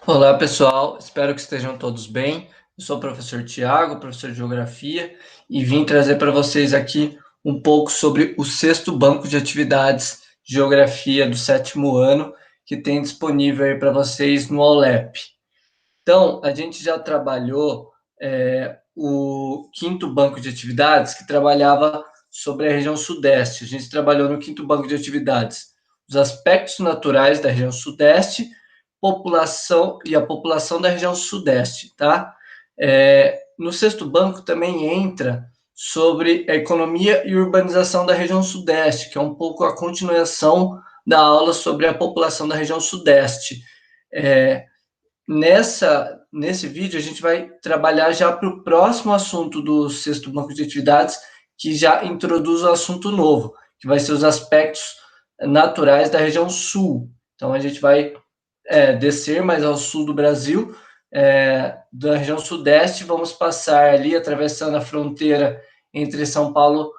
Olá, pessoal. Espero que estejam todos bem. Eu sou o professor Tiago, professor de Geografia, e vim trazer para vocês aqui um pouco sobre o sexto banco de atividades de Geografia do sétimo ano, que tem disponível aí para vocês no OLEP. Então, a gente já trabalhou o quinto banco de atividades, que trabalhava sobre a região sudeste. A gente trabalhou no quinto banco de atividades os aspectos naturais da região sudeste, população e a população da região sudeste, tá? No sexto banco também entra sobre a economia e urbanização da região sudeste, que é um pouco a continuação da aula sobre a população da região sudeste. Nesse vídeo, a gente vai trabalhar já para o próximo assunto do sexto banco de atividades, que já introduz o assunto novo, que vai ser os aspectos naturais da região sul. Então, a gente vai descer mais ao sul do Brasil, da região sudeste, vamos passar ali, atravessando a fronteira entre São Paulo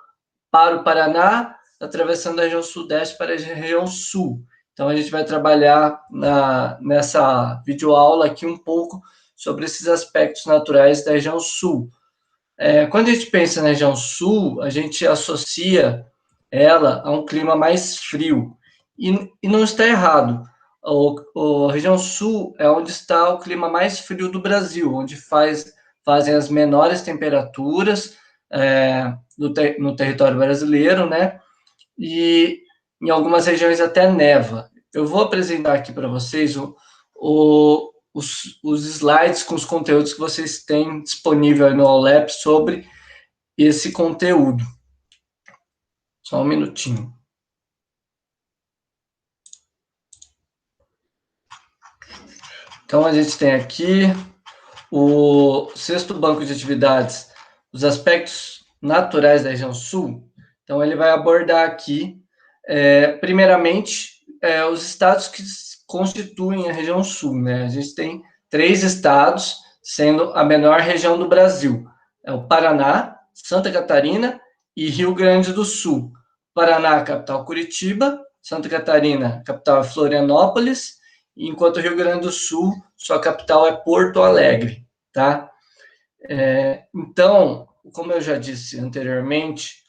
para o Paraná, atravessando a região sudeste para a região sul. Então, a gente vai trabalhar nessa videoaula aqui um pouco sobre esses aspectos naturais da região sul. Quando a gente pensa na região sul, a gente associa ela a um clima mais frio. E não está errado. A região sul é onde está o clima mais frio do Brasil, onde fazem as menores temperaturas no território brasileiro, né? E em algumas regiões até neva. Eu vou apresentar aqui para vocês os slides com os conteúdos que vocês têm disponível aí no OLEP sobre esse conteúdo. Só um minutinho. Então, a gente tem aqui o sexto banco de atividades, os aspectos naturais da região sul. Então, ele vai abordar aqui, primeiramente, os estados que constituem a região sul, né? A gente tem 3 estados, sendo a menor região do Brasil. É o Paraná, Santa Catarina e Rio Grande do Sul. Paraná, capital Curitiba, Santa Catarina, capital é Florianópolis, enquanto o Rio Grande do Sul, sua capital é Porto Alegre, tá? Então, como eu já disse anteriormente,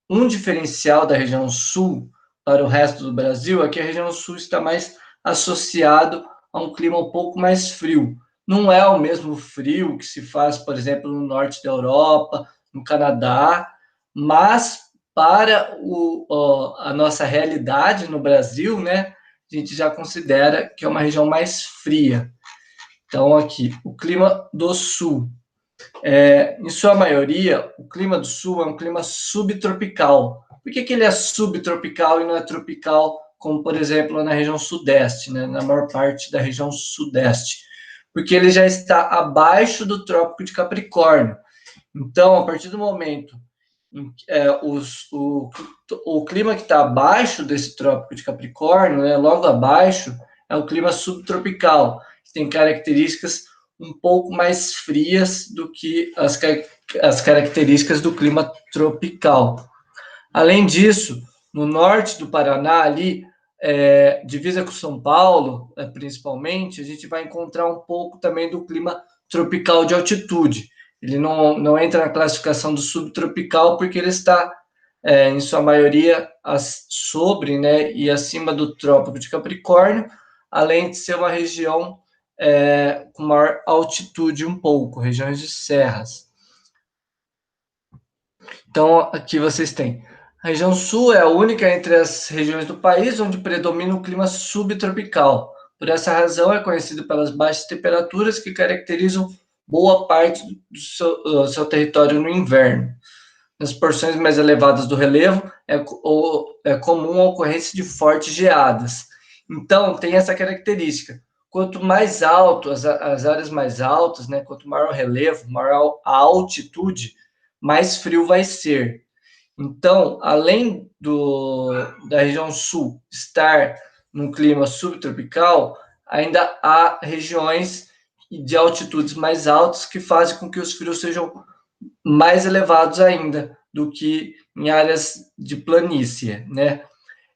um diferencial da região sul para o resto do Brasil é que a região sul está mais associado a um clima um pouco mais frio. Não é o mesmo frio que se faz, por exemplo, no norte da Europa, no Canadá, mas para a nossa realidade no Brasil, né, a gente já considera que é uma região mais fria. Então, aqui, o clima do sul. Em sua maioria, o clima do sul é um clima subtropical. Por que ele é subtropical e não é tropical, como, por exemplo, na região sudeste, né? Na maior parte da região sudeste? Porque ele já está abaixo do Trópico de Capricórnio. Então, a partir do momento em que o clima que está abaixo desse Trópico de Capricórnio, né, logo abaixo, é o clima subtropical, que tem características um pouco mais frias do que as características do clima tropical. Além disso, no norte do Paraná, ali, divisa com São Paulo, principalmente, a gente vai encontrar um pouco também do clima tropical de altitude. Ele não entra na classificação do subtropical porque ele está, em sua maioria, sobre, né, e acima do Trópico de Capricórnio, além de ser uma região com maior altitude um pouco, regiões de serras. Então, aqui vocês têm. A região sul é a única entre as regiões do país onde predomina o clima subtropical. Por essa razão, é conhecido pelas baixas temperaturas que caracterizam boa parte do seu território no inverno. Nas porções mais elevadas do relevo, é comum a ocorrência de fortes geadas. Então, tem essa característica. Quanto mais alto, as áreas mais altas, né, quanto maior o relevo, maior a altitude, mais frio vai ser. Então, além da região sul estar num clima subtropical, ainda há regiões de altitudes mais altas que fazem com que os frios sejam mais elevados ainda do que em áreas de planície, né?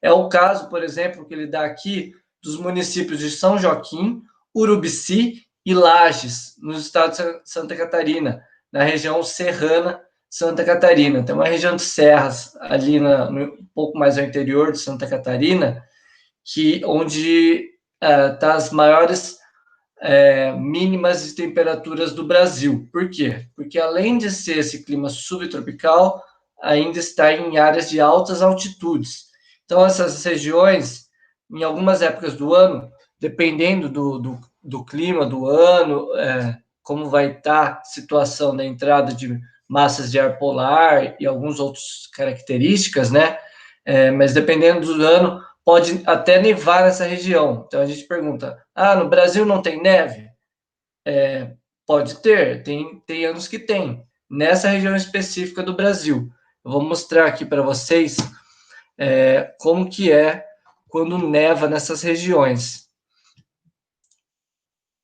É o caso, por exemplo, que ele dá aqui dos municípios de São Joaquim, Urubici e Lages, nos estados de Santa Catarina, na região serrana Santa Catarina. Tem uma região de serras ali um pouco mais ao interior de Santa Catarina, onde tá as maiores mínimas de temperaturas do Brasil. Por quê? Porque além de ser esse clima subtropical, ainda está em áreas de altas altitudes. Então, essas regiões, em algumas épocas do ano, dependendo do clima do ano, como vai estar a situação da entrada de massas de ar polar e algumas outras características, né? Mas dependendo do ano, pode até nevar nessa região. Então a gente pergunta: no Brasil não tem neve? Pode ter, tem anos que tem, nessa região específica do Brasil. Eu vou mostrar aqui para vocês como que é quando neva nessas regiões.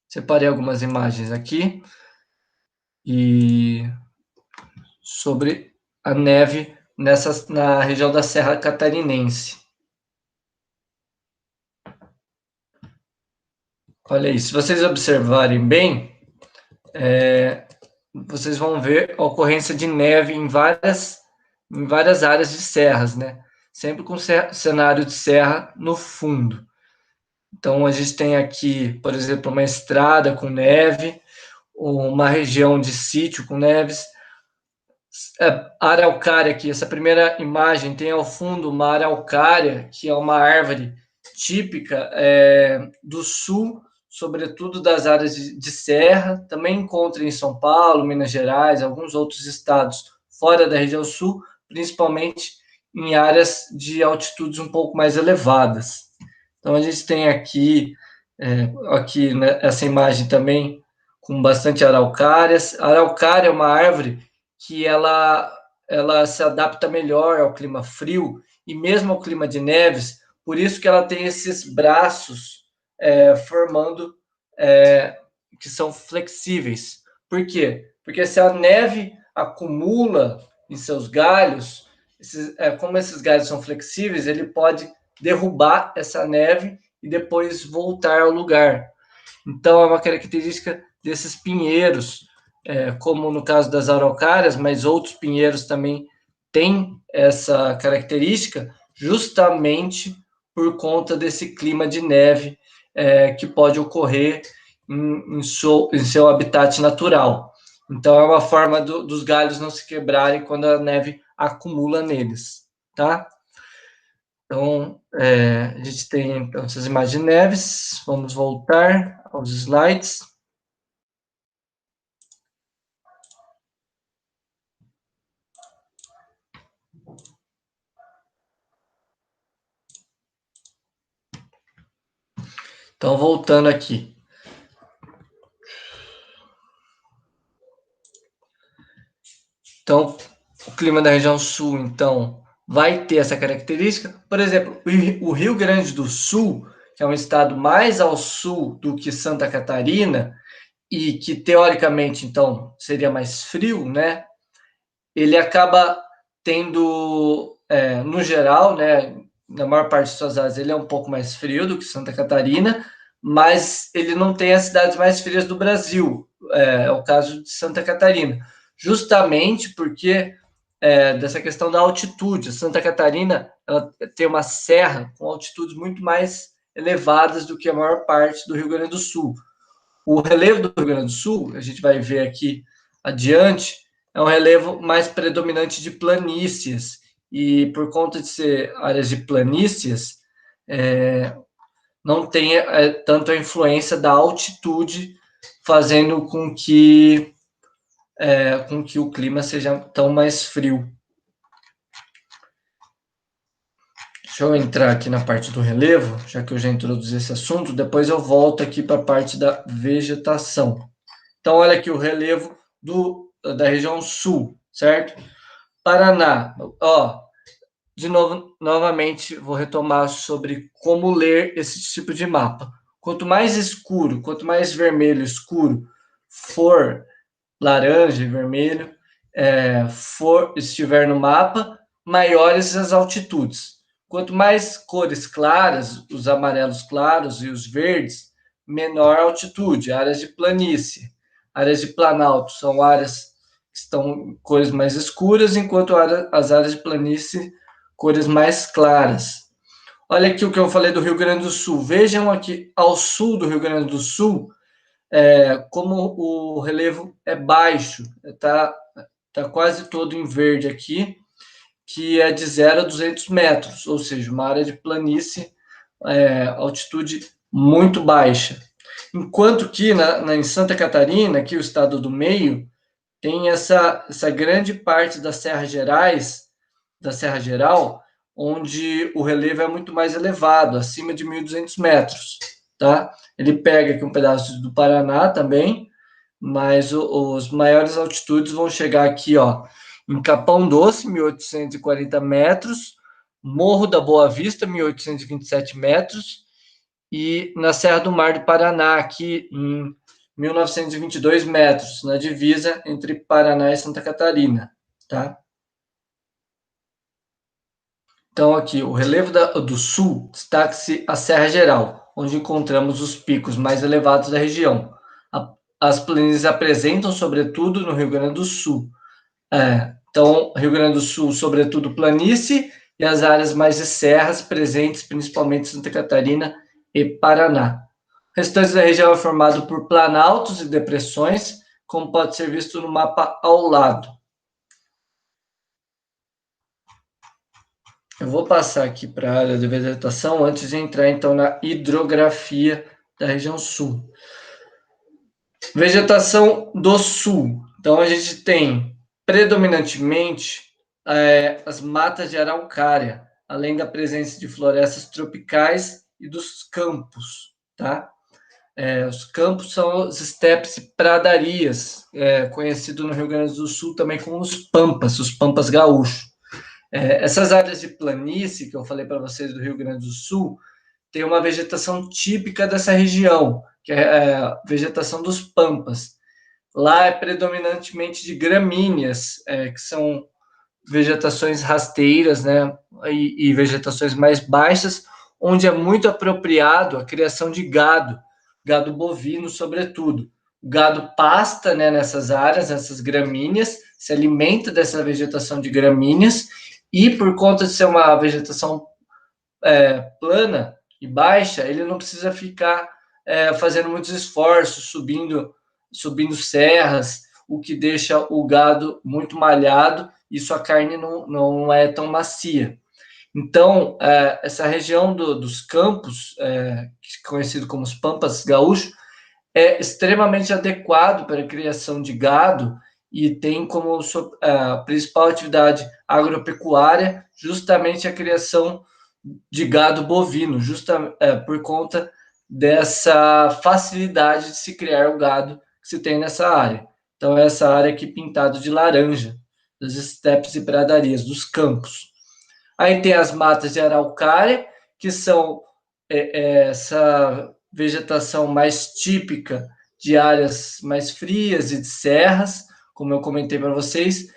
Separei algumas imagens aqui e sobre a neve na região da Serra Catarinense. Olha aí, se vocês observarem bem, vocês vão ver a ocorrência de neve em várias áreas de serras, né? Sempre com cenário de serra no fundo. Então, a gente tem aqui, por exemplo, uma estrada com neve, uma região de sítio com neves. Araucária aqui, essa primeira imagem tem ao fundo uma araucária, que é uma árvore típica do sul, sobretudo das áreas de serra, também encontra em São Paulo, Minas Gerais, alguns outros estados fora da região sul, principalmente em áreas de altitudes um pouco mais elevadas. Então a gente tem aqui, né, essa imagem também com bastante araucárias. A araucária é uma árvore que ela se adapta melhor ao clima frio e mesmo ao clima de neves, por isso que ela tem esses braços formando, que são flexíveis. Por quê? Porque se a neve acumula em seus galhos, como esses galhos são flexíveis, ele pode derrubar essa neve e depois voltar ao lugar. Então, é uma característica desses pinheiros, como no caso das araucárias, mas outros pinheiros também têm essa característica, justamente por conta desse clima de neve que pode ocorrer em seu habitat natural. Então, é uma forma dos galhos não se quebrarem quando a neve acumula neles, tá? Então, a gente tem então, essas imagens de neves. Vamos voltar aos slides. Então, voltando aqui. Então, o clima da região sul, então, vai ter essa característica. Por exemplo, o Rio Grande do Sul, que é um estado mais ao sul do que Santa Catarina, e que, teoricamente, então, seria mais frio, né? Ele acaba tendo, no geral, né, na maior parte de suas áreas, ele é um pouco mais frio do que Santa Catarina, mas ele não tem as cidades mais frias do Brasil, é o caso de Santa Catarina, justamente porque dessa questão da altitude. Santa Catarina ela tem uma serra com altitudes muito mais elevadas do que a maior parte do Rio Grande do Sul. O relevo do Rio Grande do Sul, a gente vai ver aqui adiante, é um relevo mais predominante de planícies, e por conta de ser áreas de planícies, não tem tanto a influência da altitude, fazendo com que o clima seja tão mais frio. Deixa eu entrar aqui na parte do relevo, já que eu já introduzi esse assunto, depois eu volto aqui para a parte da vegetação. Então, olha aqui o relevo da região sul, certo? Paraná, de novo, novamente, vou retomar sobre como ler esse tipo de mapa. Quanto mais escuro, quanto mais vermelho escuro for laranja e vermelho, estiver no mapa, maiores as altitudes. Quanto mais cores claras, os amarelos claros e os verdes, menor altitude, áreas de planície. Áreas de planalto são áreas que estão em cores mais escuras, enquanto as áreas de planície, cores mais claras. Olha aqui o que eu falei do Rio Grande do Sul. Vejam aqui ao sul do Rio Grande do Sul, como o relevo é baixo, tá quase todo em verde aqui, que é de 0 a 200 metros, ou seja, uma área de planície, altitude muito baixa. Enquanto que em Santa Catarina, aqui o estado do meio, tem essa grande parte das Serras Gerais, da Serra Geral, onde o relevo é muito mais elevado, acima de 1.200 metros, tá? Ele pega aqui um pedaço do Paraná também, mas os maiores altitudes vão chegar aqui, ó, em Capão Doce, 1.840 metros, Morro da Boa Vista, 1.827 metros, e na Serra do Mar do Paraná, aqui em 1.922 metros, na divisa entre Paraná e Santa Catarina, tá? Então, aqui, o relevo do sul destaca-se a Serra Geral, onde encontramos os picos mais elevados da região. As planícies apresentam, sobretudo, no Rio Grande do Sul. Então, Rio Grande do Sul, sobretudo, planície, e as áreas mais de serras presentes, principalmente em Santa Catarina e Paraná. O restante da região é formado por planaltos e depressões, como pode ser visto no mapa ao lado. Eu vou passar aqui para a área de vegetação antes de entrar, então, na hidrografia da região sul. Vegetação do sul. Então, a gente tem, predominantemente, as matas de araucária, além da presença de florestas tropicais e dos campos, tá? Os campos são os estepes e pradarias, conhecido no Rio Grande do Sul também como os pampas gaúchos. Essas áreas de planície que eu falei para vocês do Rio Grande do Sul tem uma vegetação típica dessa região, que é a vegetação dos pampas. Lá é predominantemente de gramíneas, que são vegetações rasteiras, né, e vegetações mais baixas, onde é muito apropriado a criação de gado bovino, sobretudo. O gado pasta, né, nessas áreas, nessas gramíneas, se alimenta dessa vegetação de gramíneas, e por conta de ser uma vegetação plana e baixa, ele não precisa ficar fazendo muitos esforços, subindo serras, o que deixa o gado muito malhado e sua carne não é tão macia. Então, essa região dos campos, conhecido como os Pampas Gaúchos, é extremamente adequado para a criação de gado e tem como sua principal atividade agropecuária justamente a criação de gado bovino, por conta dessa facilidade de se criar o gado que se tem nessa área. Então, essa área aqui pintada de laranja, das estepes e pradarias, dos campos. Aí tem as matas de araucária, que são essa vegetação mais típica de áreas mais frias e de serras, como eu comentei para vocês,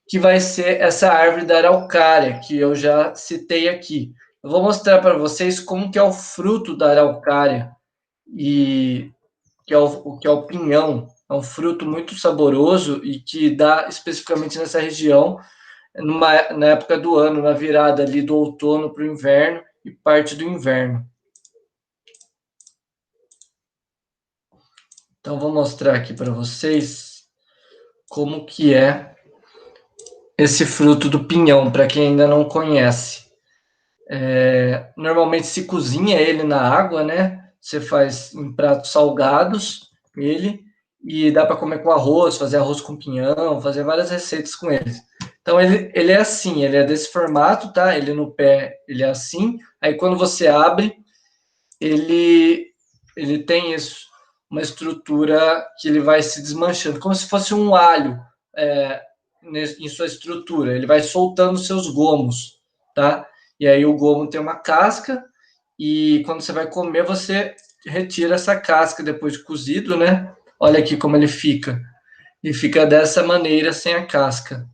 que vai ser essa árvore da araucária, que eu já citei aqui. Eu vou mostrar para vocês como que é o fruto da araucária, e que é o pinhão. É um fruto muito saboroso e que dá especificamente nessa região, na época do ano, na virada ali do outono para o inverno e parte do inverno. Então, vou mostrar aqui para vocês como que é esse fruto do pinhão, para quem ainda não conhece. Normalmente se cozinha ele na água, né? Você faz em pratos salgados ele, e dá para comer com arroz, fazer arroz com pinhão, fazer várias receitas com ele. Então ele é assim, ele é desse formato, tá? Ele no pé, ele é assim. Aí quando você abre, ele tem isso, uma estrutura que ele vai se desmanchando, como se fosse um alho em sua estrutura. Ele vai soltando seus gomos, tá? E aí o gomo tem uma casca, e quando você vai comer, você retira essa casca depois de cozido, né? Olha aqui como ele fica. E fica dessa maneira, sem a casca,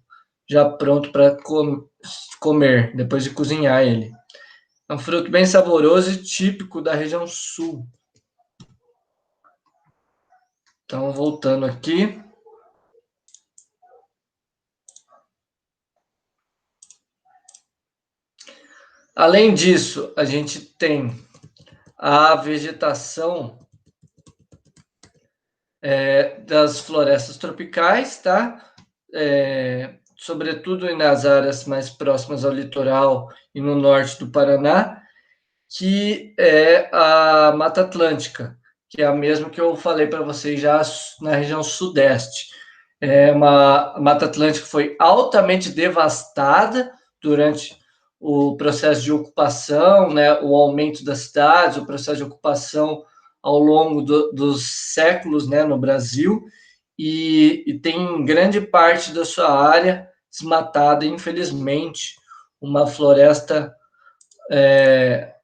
já pronto para comer, depois de cozinhar ele. É um fruto bem saboroso e típico da região sul. Então, voltando aqui. Além disso, a gente tem a vegetação das florestas tropicais, tá? Sobretudo nas áreas mais próximas ao litoral e no norte do Paraná, que é a Mata Atlântica, que é a mesma que eu falei para vocês já na região sudeste. A Mata Atlântica foi altamente devastada durante o processo de ocupação, né, o aumento das cidades, o processo de ocupação ao longo dos séculos, né, no Brasil, e tem grande parte da sua área desmatada, infelizmente, uma floresta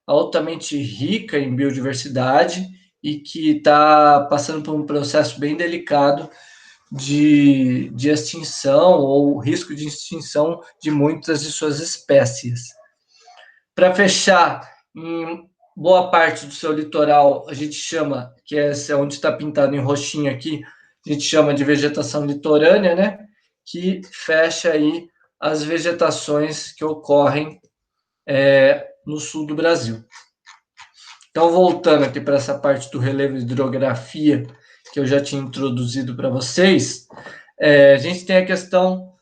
altamente rica em biodiversidade e que está passando por um processo bem delicado de extinção ou risco de extinção de muitas de suas espécies. Para fechar, em boa parte do seu litoral, a gente chama, que é onde está pintado em roxinho aqui, a gente chama de vegetação litorânea, né? Que fecha aí as vegetações que ocorrem no sul do Brasil. Então, voltando aqui para essa parte do relevo e hidrografia que eu já tinha introduzido para vocês, a gente tem a questão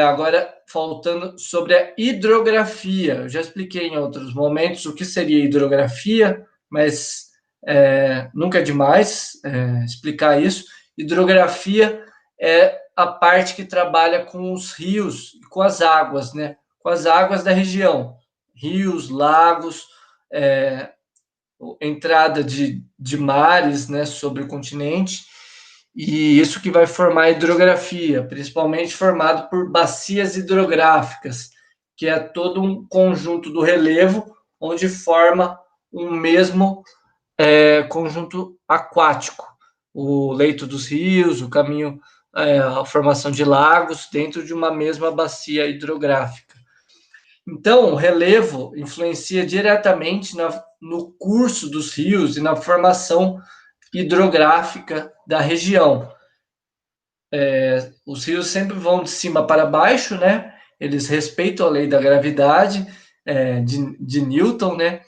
agora faltando sobre a hidrografia. Eu já expliquei em outros momentos o que seria hidrografia, mas nunca é demais explicar isso. Hidrografia é a parte que trabalha com os rios e com as águas, né? Com as águas da região, rios, lagos, entrada de mares, né, sobre o continente, e isso que vai formar a hidrografia, principalmente formado por bacias hidrográficas, que é todo um conjunto do relevo, onde forma um mesmo conjunto aquático, o leito dos rios, o caminho, a formação de lagos dentro de uma mesma bacia hidrográfica. Então, o relevo influencia diretamente no curso dos rios e na formação hidrográfica da região. Os rios sempre vão de cima para baixo, né? Eles respeitam a lei da gravidade de Newton, né?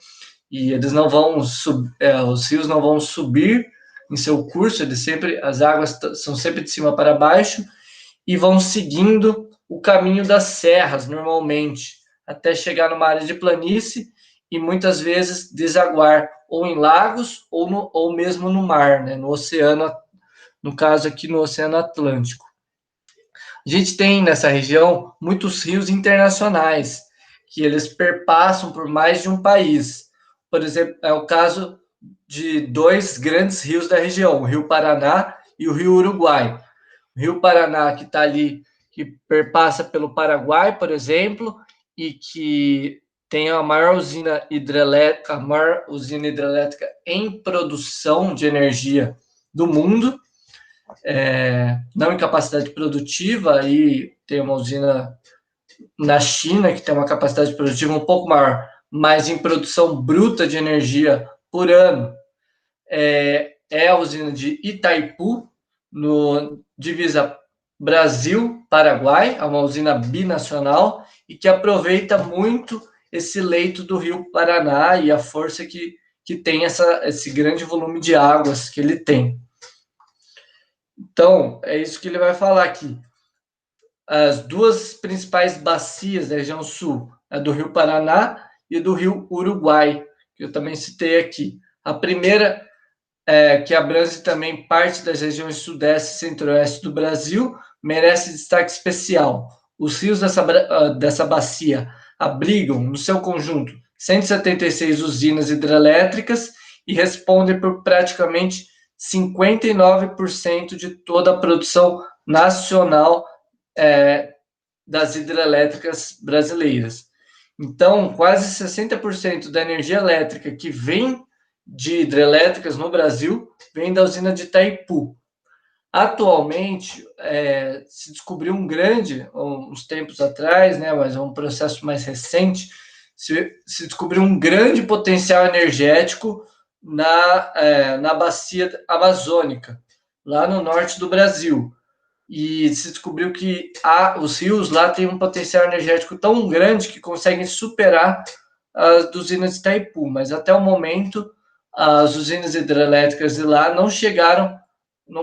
E eles não vão os rios não vão subir em seu curso, as águas são sempre de cima para baixo e vão seguindo o caminho das serras, normalmente, até chegar numa área de planície e muitas vezes desaguar ou em lagos ou mesmo no mar, né, no oceano, no caso aqui no Oceano Atlântico. A gente tem nessa região muitos rios internacionais, que eles perpassam por mais de um país. Por exemplo, é o caso de dois grandes rios da região, o Rio Paraná e o Rio Uruguai. O Rio Paraná, que está ali, que perpassa pelo Paraguai, por exemplo, e que tem a maior usina hidrelétrica em produção de energia do mundo, não em capacidade produtiva, e tem uma usina na China que tem uma capacidade produtiva um pouco maior, mas em produção bruta de energia por ano, é a usina de Itaipu, no divisa Brasil-Paraguai, é uma usina binacional e que aproveita muito esse leito do Rio Paraná e a força que tem esse grande volume de águas que ele tem. Então, é isso que ele vai falar aqui. As duas principais bacias da região sul, a do Rio Paraná e do Rio Uruguai, que eu também citei aqui. A primeira, que abrange também parte das regiões sudeste e centro-oeste do Brasil, merece destaque especial. Os rios dessa bacia abrigam, no seu conjunto, 176 usinas hidrelétricas e respondem por praticamente 59% de toda a produção nacional das hidrelétricas brasileiras. Então, quase 60% da energia elétrica que vem de hidrelétricas no Brasil vem da usina de Itaipu. Atualmente, se descobriu uns tempos atrás, né, mas é um processo mais recente, se descobriu um grande potencial energético na bacia amazônica, lá no norte do Brasil. E se descobriu que os rios lá têm um potencial energético tão grande que conseguem superar as usinas de Itaipu, mas até o momento as usinas hidrelétricas de lá não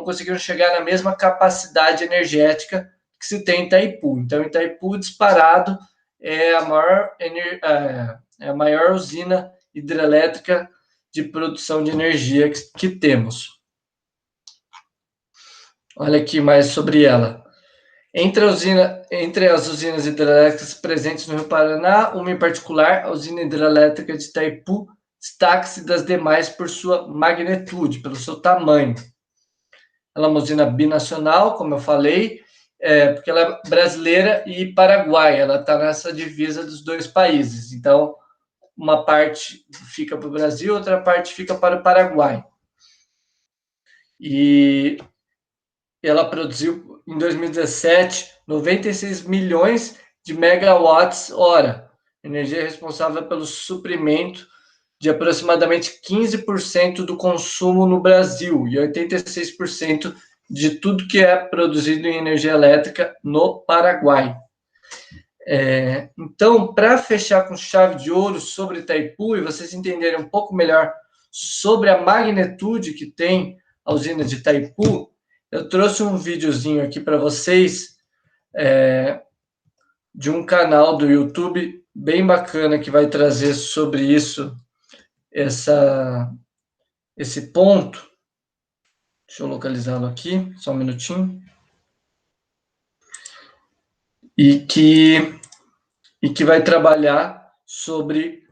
conseguiram chegar na mesma capacidade energética que se tem em Itaipu. Então, Itaipu, disparado, é a maior usina hidrelétrica de produção de energia que temos. Olha aqui mais sobre ela. Entre as usinas hidrelétricas presentes no Rio Paraná, uma em particular, a usina hidrelétrica de Itaipu, destaca-se das demais por sua magnitude, pelo seu tamanho. Ela é uma usina binacional, como eu falei, porque ela é brasileira e paraguaia, ela está nessa divisa dos dois países. Então, uma parte fica para o Brasil, outra parte fica para o Paraguai. E ela produziu, em 2017, 96 milhões de megawatts-hora, energia responsável pelo suprimento de aproximadamente 15% do consumo no Brasil e 86% de tudo que é produzido em energia elétrica no Paraguai. Então, para fechar com chave de ouro sobre Itaipu e vocês entenderem um pouco melhor sobre a magnitude que tem a usina de Itaipu, eu trouxe um videozinho aqui para vocês de um canal do YouTube bem bacana que vai trazer sobre isso, esse ponto. Deixa eu localizá-lo aqui, só um minutinho. E que vai trabalhar sobre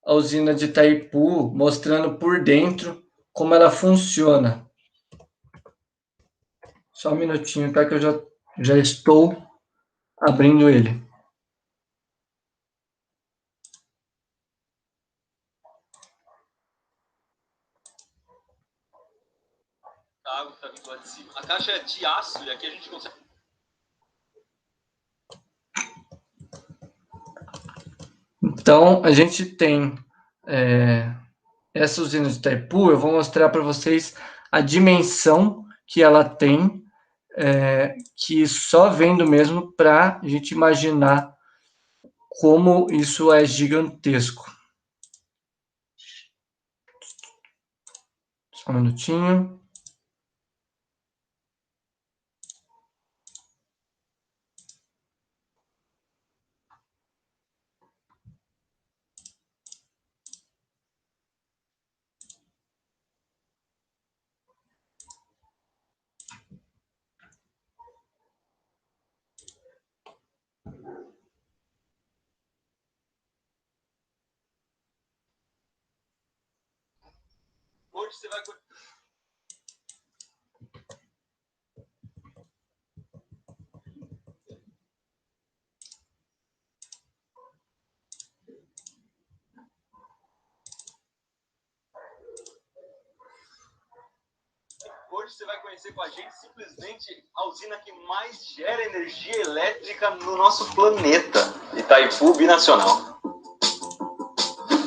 a usina de Itaipu, mostrando por dentro como ela funciona. Só um minutinho, tá? Que eu já estou abrindo ele. A água que está vindo lá de cima. A caixa é de aço e aqui a gente consegue... Então, a gente tem essa usina de Itaipu, eu vou mostrar para vocês a dimensão que ela tem, que só vendo mesmo para a gente imaginar como isso é gigantesco. Só um minutinho. Hoje você vai... Hoje você vai conhecer com a gente simplesmente a usina que mais gera energia elétrica no nosso planeta, Itaipu Binacional.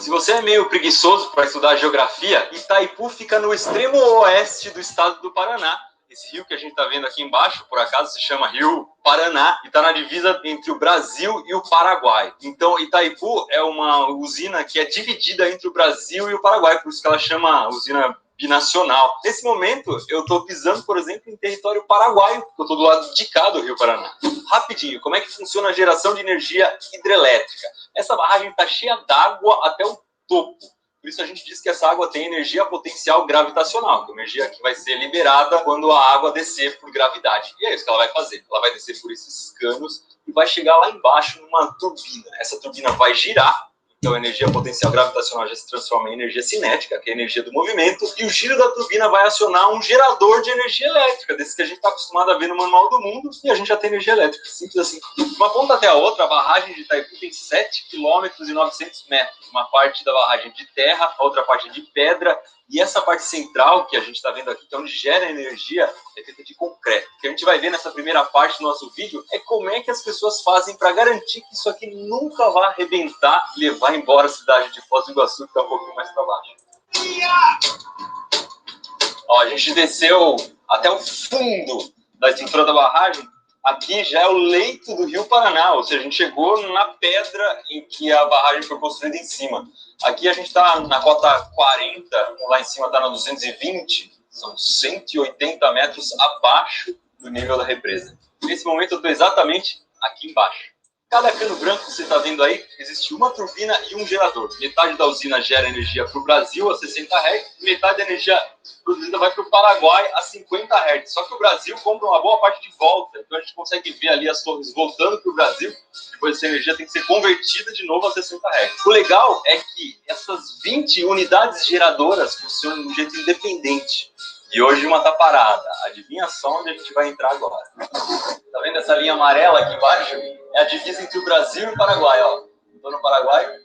Se você é meio preguiçoso para estudar geografia, Itaipu fica no extremo oeste do estado do Paraná. Esse rio que a gente está vendo aqui embaixo, por acaso, se chama Rio Paraná e está na divisa entre o Brasil e o Paraguai. Então, Itaipu é uma usina que é dividida entre o Brasil e o Paraguai, por isso que ela chama usina binacional. Nesse momento, eu estou pisando, por exemplo, em território paraguaio, porque eu estou do lado de cá do Rio Paraná. Rapidinho, como é que funciona a geração de energia hidrelétrica? Essa barragem está cheia d'água até o topo. Por isso a gente diz que essa água tem energia potencial gravitacional, que é energia que vai ser liberada quando a água descer por gravidade. E é isso que ela vai fazer. Ela vai descer por esses canos e vai chegar lá embaixo numa turbina. Essa turbina vai girar. Então, a energia potencial gravitacional já se transforma em energia cinética, que é a energia do movimento, e o giro da turbina vai acionar um gerador de energia elétrica, desses que a gente está acostumado a ver no Manual do Mundo, e a gente já tem energia elétrica, simples assim. De uma ponta até a outra, a barragem de Itaipu tem 7,9 km, uma parte da barragem de terra, a outra parte de pedra, e essa parte central, que a gente está vendo aqui, que é onde gera energia, é feita de concreto. O que a gente vai ver nessa primeira parte do nosso vídeo é como é que as pessoas fazem para garantir que isso aqui nunca vai arrebentar e levar embora a cidade de Foz do Iguaçu, que está um pouquinho mais para baixo. Ó, a gente desceu até o fundo da estrutura da barragem, aqui já é o leito do Rio Paraná, ou seja, a gente chegou na pedra em que a barragem foi construída em cima. Aqui a gente está na cota 40, lá em cima está na 220, são 180 metros abaixo do nível da represa. Nesse momento eu estou exatamente aqui embaixo. Cada cano branco que você está vendo aí, existe uma turbina e um gerador. Metade da usina gera energia para o Brasil a 60 Hz, metade da energia produzida vai para o Paraguai a 50 Hz. Só que o Brasil compra uma boa parte de volta, então a gente consegue ver ali as torres voltando para o Brasil, depois essa energia tem que ser convertida de novo a 60 Hz. O legal é que essas 20 unidades geradoras funcionam de um jeito independente. E hoje uma está parada. Adivinha só onde a gente vai entrar agora. Tá vendo essa linha amarela aqui embaixo? É a divisa entre o Brasil e o Paraguai, ó. Estou no Paraguai,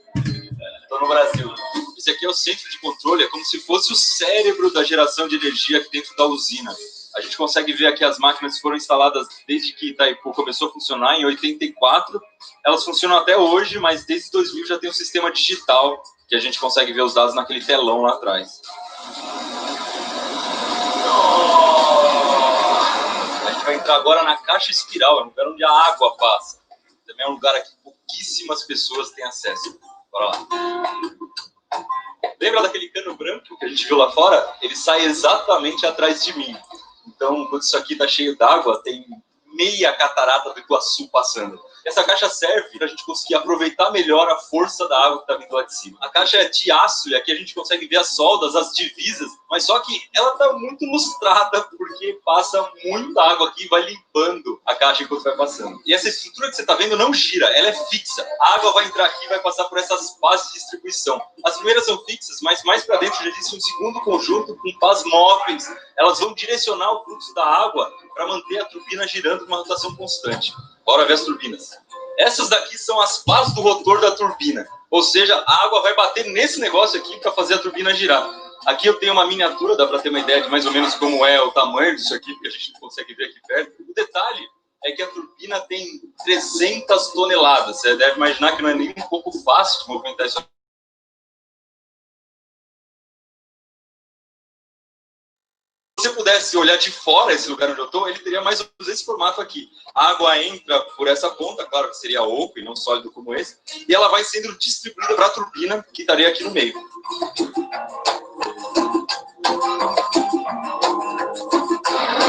estou no Brasil. Esse aqui é o centro de controle, é como se fosse o cérebro da geração de energia aqui dentro da usina. A gente consegue ver aqui as máquinas que foram instaladas desde que Itaipu começou a funcionar, em 84. Elas funcionam até hoje, mas desde 2000 já tem um sistema digital que a gente consegue ver os dados naquele telão lá atrás. A gente vai entrar agora na caixa espiral, é um lugar onde a água passa. Também é um lugar que pouquíssimas pessoas têm acesso. Bora lá. Lembra daquele cano branco que a gente viu lá fora? Ele sai exatamente atrás de mim. Então, quando isso aqui está cheio d'água, tem meia catarata do Iguaçu passando. Essa caixa serve para a gente conseguir aproveitar melhor a força da água que está vindo lá de cima. A caixa é de aço e aqui a gente consegue ver as soldas, as divisas, mas só que ela está muito lustrada porque passa muita água aqui e vai limpando a caixa enquanto vai passando. E essa estrutura que você está vendo não gira, ela é fixa. A água vai entrar aqui e vai passar por essas bases de distribuição. As primeiras são fixas, mas mais para dentro já existe um segundo conjunto com pás móveis. Elas vão direcionar o fluxo da água para manter a turbina girando numa rotação constante. Bora ver as turbinas. Essas daqui são as pás do rotor da turbina. Ou seja, a água vai bater nesse negócio aqui para fazer a turbina girar. Aqui eu tenho uma miniatura, dá para ter uma ideia de mais ou menos como é o tamanho disso aqui, porque a gente não consegue ver aqui perto. O detalhe é que a turbina tem 300 toneladas. Você deve imaginar que não é nem um pouco fácil de movimentar isso aqui. Se você pudesse olhar de fora esse lugar onde eu estou, ele teria mais ou menos esse formato aqui. A água entra por essa ponta, claro que seria oco e não sólido como esse, e ela vai sendo distribuída para a turbina, que estaria aqui no meio.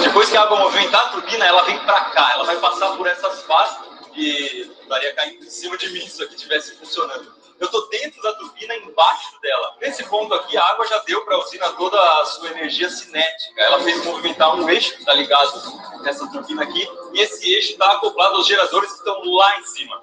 Depois que a água movimentar a turbina, ela vem para cá, ela vai passar por essas pás e estaria caindo em cima de mim se isso aqui estivesse funcionando. Eu estou dentro da turbina, embaixo dela. Nesse ponto aqui, a água já deu para a usina toda a sua energia cinética. Ela fez movimentar um eixo que está ligado nessa turbina aqui, e esse eixo está acoplado aos geradores que estão lá em cima.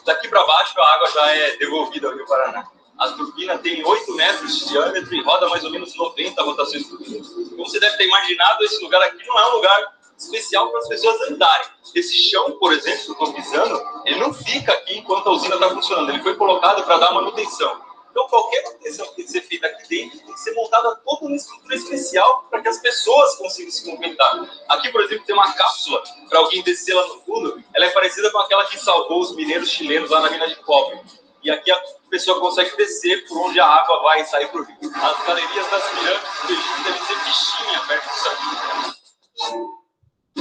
Daqui para baixo, a água já é devolvida ao Rio Paraná. A turbina tem 8 metros de diâmetro e roda mais ou menos 90 rotações por minuto. Como você deve ter imaginado, esse lugar aqui não é um lugar especial para as pessoas andarem. Esse chão, por exemplo, que eu estou pisando, ele não fica aqui enquanto a usina está funcionando. Ele foi colocado para dar manutenção. Então, qualquer manutenção que tem que ser feita aqui dentro tem que ser montada toda uma estrutura especial para que as pessoas consigam se movimentar. Aqui, por exemplo, tem uma cápsula para alguém descer lá no fundo. Ela é parecida com aquela que salvou os mineiros chilenos lá na mina de cobre. E aqui a pessoa consegue descer por onde a água vai sair para o rio. As galerias das pirâmides do Egito devem ser bichinha perto disso aqui.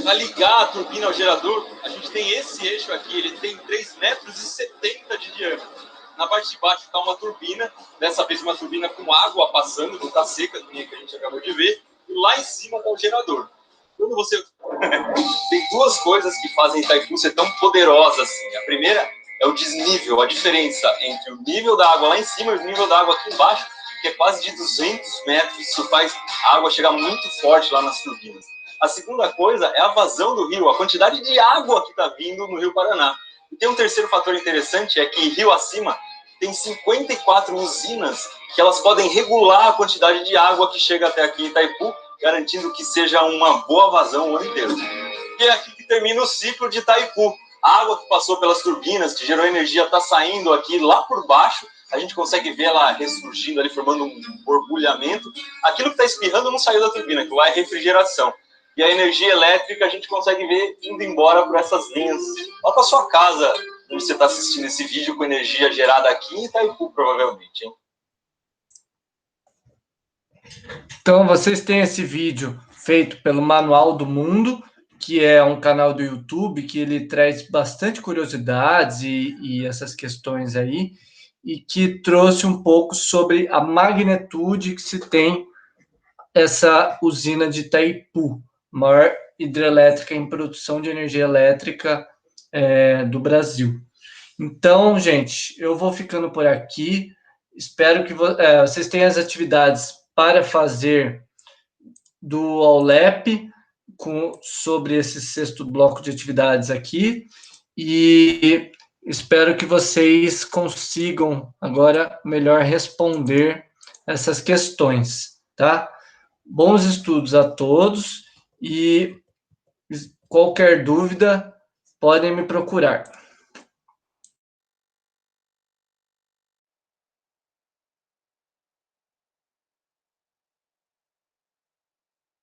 Para ligar a turbina ao gerador, a gente tem esse eixo aqui, ele tem 3,70 metros de diâmetro. Na parte de baixo está uma turbina, dessa vez uma turbina com água passando, não está seca, que a gente acabou de ver, e lá em cima está o gerador. Quando você... tem duas coisas que fazem Itaipu ser tão poderosa assim. A primeira é o desnível, a diferença entre o nível da água lá em cima e o nível da água aqui embaixo, que é quase de 200 metros, isso faz a água chegar muito forte lá nas turbinas. A segunda coisa é a vazão do rio, a quantidade de água que está vindo no Rio Paraná. E tem um terceiro fator interessante, é que rio acima tem 54 usinas que elas podem regular a quantidade de água que chega até aqui em Itaipu, garantindo que seja uma boa vazão o ano inteiro. E é aqui que termina o ciclo de Itaipu. A água que passou pelas turbinas, que gerou energia, está saindo aqui lá por baixo. A gente consegue ver ela ressurgindo ali, formando um borbulhamento. Aquilo que está espirrando não saiu da turbina, que lá é refrigeração. E a energia elétrica a gente consegue ver indo embora por essas linhas. Lá para sua casa, onde você está assistindo esse vídeo com energia gerada aqui em Itaipu, provavelmente, hein? Então, vocês têm esse vídeo feito pelo Manual do Mundo, que é um canal do YouTube que ele traz bastante curiosidades e essas questões aí, e que trouxe um pouco sobre a magnitude que se tem essa usina de Itaipu, maior hidrelétrica em produção de energia elétrica do Brasil. Então, gente, eu vou ficando por aqui. Espero que vocês tenham as atividades para fazer do Aulep sobre esse 6º bloco de atividades aqui. E espero que vocês consigam agora melhor responder essas questões, tá? Bons estudos a todos e qualquer dúvida podem me procurar.